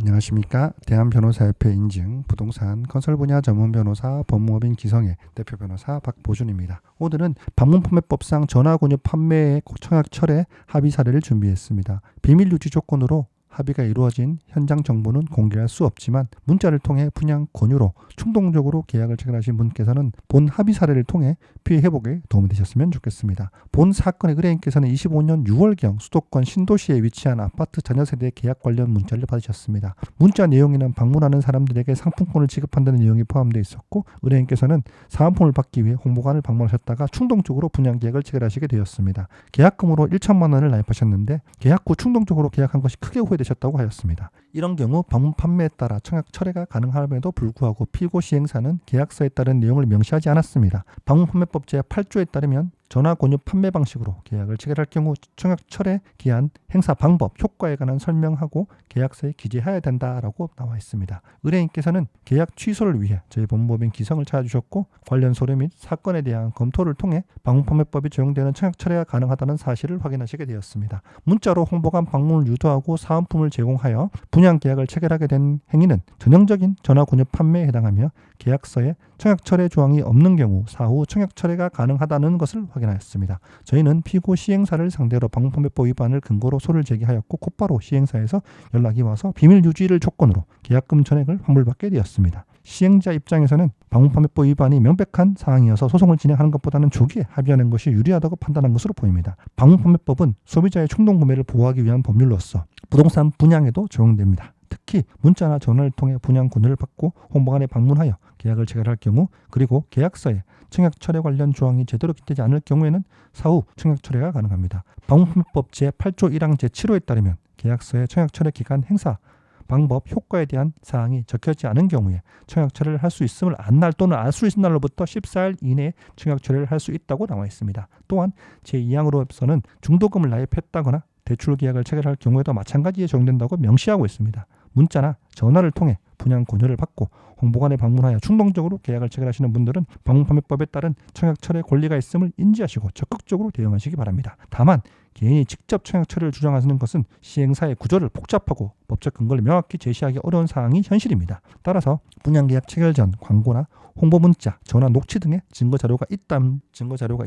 안녕하십니까. 대한변호사협회 인증 부동산 건설 분야 전문 변호사 법무법인 기성의 대표 변호사 박보준입니다. 오늘은 방문판매법상 전화권유 판매의 청약 철회 합의 사례를 준비했습니다. 비밀 유지 조건으로 합의가 이루어진 현장 정보는 공개할 수 없지만 문자를 통해 분양 권유로 충동적으로 계약을 체결하신 분께서는 본 합의 사례를 통해 피해 회복에 도움이 되셨으면 좋겠습니다. 본 사건의 의뢰인께서는 25년 6월경 수도권 신도시에 위치한 아파트 자녀세대 계약 관련 문자를 받으셨습니다. 문자 내용에는 방문하는 사람들에게 상품권을 지급한다는 내용이 포함되어 있었고, 의뢰인께서는 사은품을 받기 위해 홍보관을 방문하셨다가 충동적으로 분양 계약을 체결하시게 되었습니다. 계약금으로 1천만 원을 납입하셨는데 계약 후 충동적으로 계약한 것이 크게 후회되셨다고 하였습니다. 이런 경우 방문 판매에 따라 청약 철회가 가능함에도 불구하고 피고 시행사는 계약서에 따른 내용을 명시하지 않았습니다. 방문판매법 제8조에 따르면 전화 권유 판매 방식으로 계약을 체결할 경우 청약 철회 기한, 행사 방법, 효과에 관한 설명하고 계약서에 기재해야 된다라고 나와 있습니다. 의뢰인께서는 계약 취소를 위해 저희 법무법인 기성을 찾아주셨고, 관련 서류 및 사건에 대한 검토를 통해 방문판매법이 적용되는 청약 철회가 가능하다는 사실을 확인하시게 되었습니다. 문자로 홍보관 방문을 유도하고 사은품을 제공하여 분양 계약을 체결하게 된 행위는 전형적인 전화 권유 판매에 해당하며 계약서에 청약 철회 조항이 없는 경우 사후 청약 철회가 가능하다는 것을 확인하였습니다. 저희는 피고 시행사를 상대로 방문판매법 위반을 근거로 소를 제기하였고, 곧바로 시행사에서 연락이 와서 비밀 유지를 조건으로 계약금 전액을 환불받게 되었습니다. 시행자 입장에서는 방문판매법 위반이 명백한 사항이어서 소송을 진행하는 것보다는 조기에 합의하는 것이 유리하다고 판단한 것으로 보입니다. 방문판매법은 소비자의 충동구매를 보호하기 위한 법률로서 부동산 분양에도 적용됩니다. 특히 문자나 전화를 통해 분양 권유를 받고 홍보관에 방문하여 계약을 체결할 경우, 그리고 계약서에 청약 철회 관련 조항이 제대로 기재되지 않을 경우에는 사후 청약 철회가 가능합니다. 방문판매법 제8조 1항 제7호에 따르면 계약서에 청약 철회 기간, 행사 방법, 효과에 대한 사항이 적혀지지 않은 경우에 청약 철회를 할 수 있음을 안 날 또는 알 수 있는 날로부터 14일 이내에 청약 철회를 할 수 있다고 나와 있습니다. 또한 제2항으로서는 중도금을 납입했다거나 대출 계약을 체결할 경우에도 마찬가지에 적용된다고 명시하고 있습니다. 문자나 전화를 통해 분양 권유를 받고 홍보관에 방문하여 충동적으로 계약을 체결하시는 분들은 방문판매법에 따른 청약 철회 권리가 있음을 인지하시고 적극적으로 대응하시기 바랍니다. 다만 개인이 직접 청약 철회를 주장하는 것은 시행사의 구조를 복잡하고 법적 근거를 명확히 제시하기 어려운 사항이 현실입니다. 따라서 분양계약 체결 전 광고나 홍보 문자, 전화, 녹취 등의 증거자료가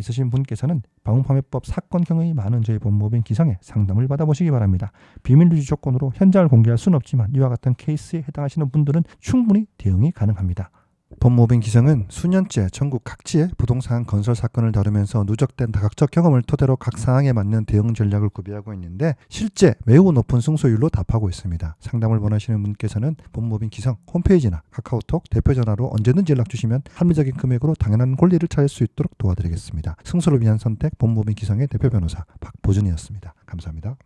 있으신 분께서는 방문판매법 사건 경험이 많은 저희 법무법인 기성에 상담을 받아보시기 바랍니다. 비밀유지 조건으로 현장을 공개할 수는 없지만 이와 같은 케이스에 해당하시는 분들은 충분히 대응이 가능합니다. 법무법인 기성은 수년째 전국 각지의 부동산 건설 사건을 다루면서 누적된 다각적 경험을 토대로 각 사항에 맞는 대응 전략을 구비하고 있는데, 실제 매우 높은 승소율로 답하고 있습니다. 상담을 원하시는 분께서는 법무법인 기성 홈페이지나 카카오톡 대표 전화로 언제든지 연락 주시면 합리적인 금액으로 당연한 권리를 찾을 수 있도록 도와드리겠습니다. 승소를 위한 선택, 법무법인 기성의 대표 변호사 박보준이었습니다. 감사합니다.